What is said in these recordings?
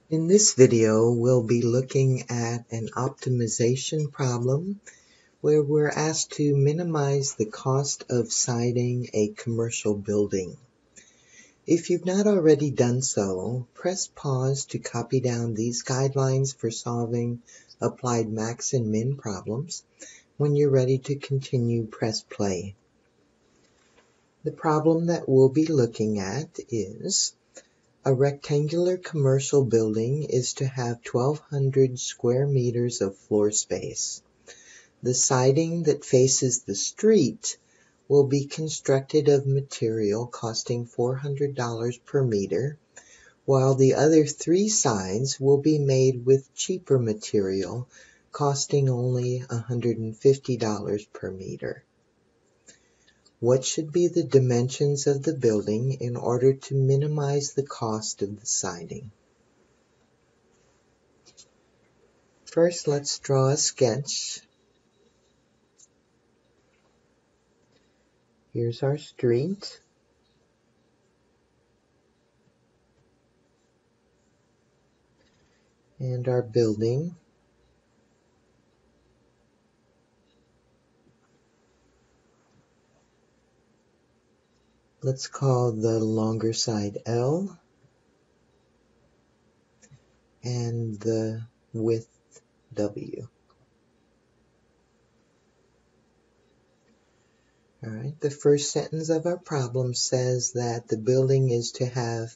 In this video, we'll be looking at an optimization problem where we're asked to minimize the cost of siding a commercial building. If you've not already done so, press pause to copy down these guidelines for solving applied max and min problems. When you're ready to continue, press play. The problem that we'll be looking at is a rectangular commercial building is to have 1,200 square meters of floor space. The siding that faces the street will be constructed of material costing $400 per meter, while the other three sides will be made with cheaper material costing only $150 per meter. What should be the dimensions of the building in order to minimize the cost of the siding? First, let's draw a sketch. Here's our street. And our building. Let's call the longer side L and the width W. Alright, the first sentence of our problem says that the building is to have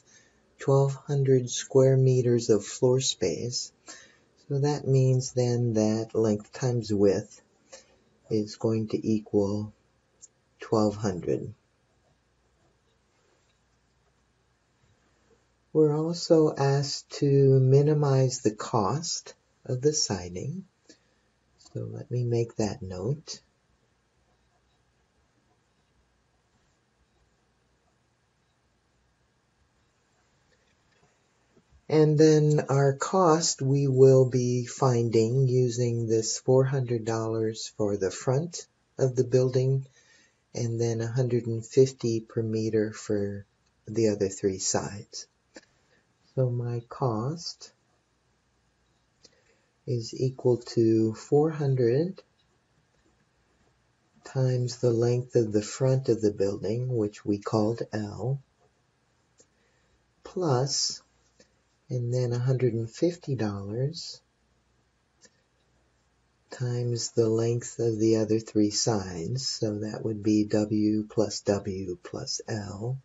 1,200 square meters of floor space. So that means then that length times width is going to equal 1,200. We're also asked to minimize the cost of the siding. So let me make that note. And then our cost we will be finding using this $400 for the front of the building and then $150 per meter for the other three sides. So my cost is equal to 400 times the length of the front of the building, which we called L, plus, and then $150 times the length of the other three sides, so that would be W plus L,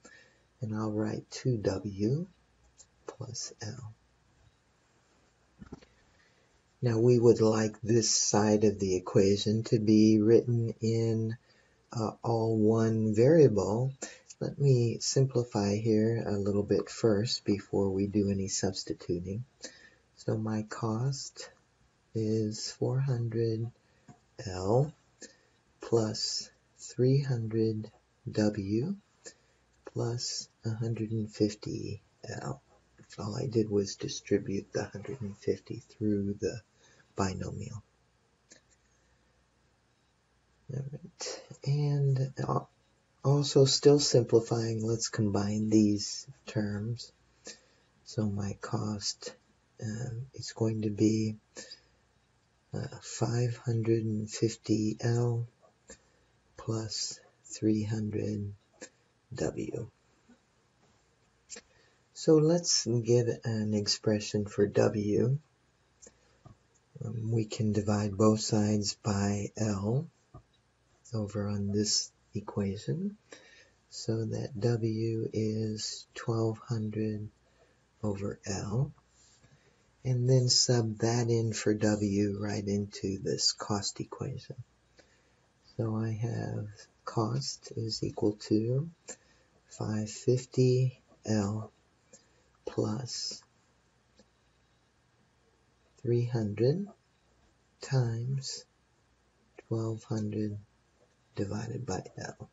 and I'll write 2W plus L. Now we would like this side of the equation to be written in all one variable. Let me simplify here a little bit first before we do any substituting. So my cost is 400 L plus 300 W plus 150 L. All I did was distribute the 150 through the binomial. All right. And also still simplifying, let's combine these terms. So my cost is going to be 550 L plus 300 W. So let's get an expression for W. We can divide both sides by L over on this equation, so that W is 1,200 over L, and then sub that in for W right into this cost equation. So I have cost is equal to 550 L plus 300 times 1,200 divided by L.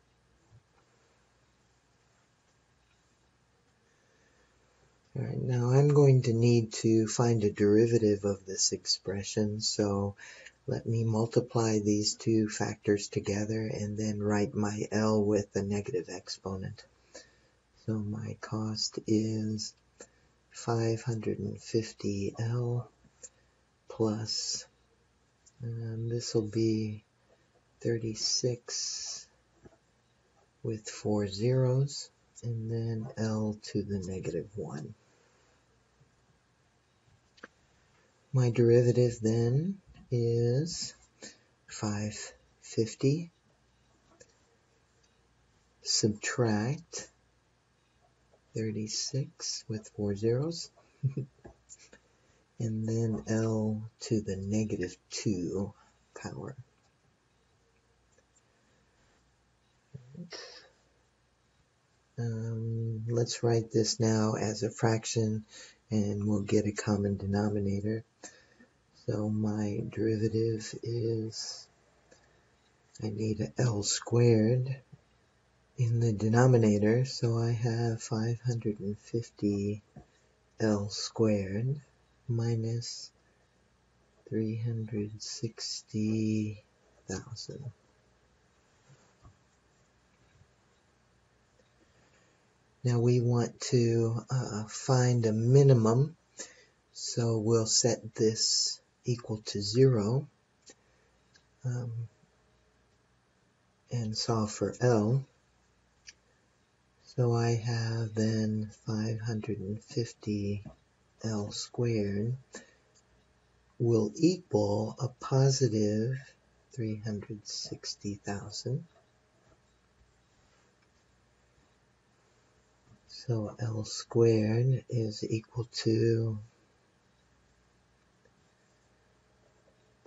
Alright, now I'm going to need to find a derivative of this expression, so let me multiply these two factors together and then write my L with a negative exponent. So my cost is 550L plus, and this will be 36 with 4 zeros, and then L to the negative 1. My derivative then is 550 subtract 36 with 4 zeros, and then L to the negative 2 power. Let's write this now as a fraction, and we'll get a common denominator. So my derivative is, I need an L squared in the denominator, so I have 550 L squared minus 360,000. Now we want to find a minimum, so we'll set this equal to 0 and solve for L. So I have then 550 L squared will equal a positive 360,000. So L squared is equal to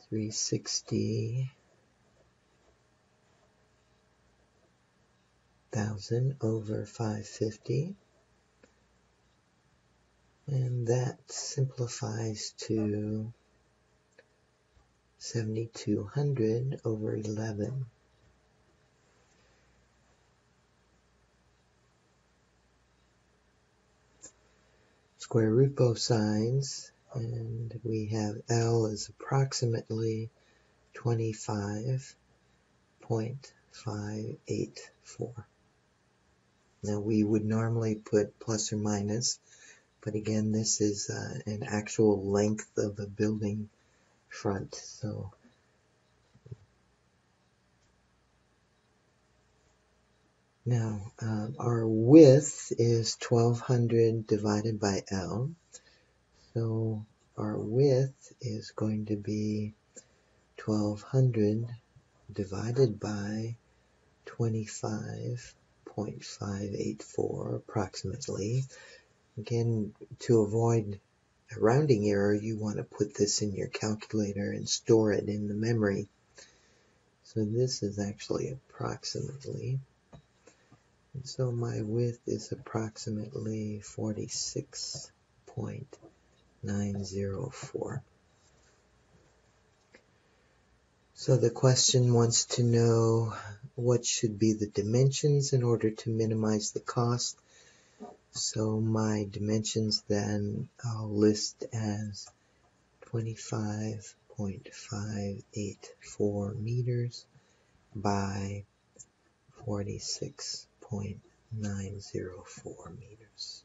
360,000 over 550. And that simplifies to 7,200 over 11. Square root both sides, and we have L is approximately 25.584. Now we would normally put plus or minus, but again this is an actual length of a building front. So now our width is 1200 divided by L. So our width is going to be 1200 divided by 25.584 approximately. Again, to avoid a rounding error, you want to put this in your calculator and store it in the memory. So this is actually approximately. And so my width is approximately 46.904. So the question wants to know what should be the dimensions in order to minimize the cost. So my dimensions then I'll list as 25.584 meters by 46.904 meters.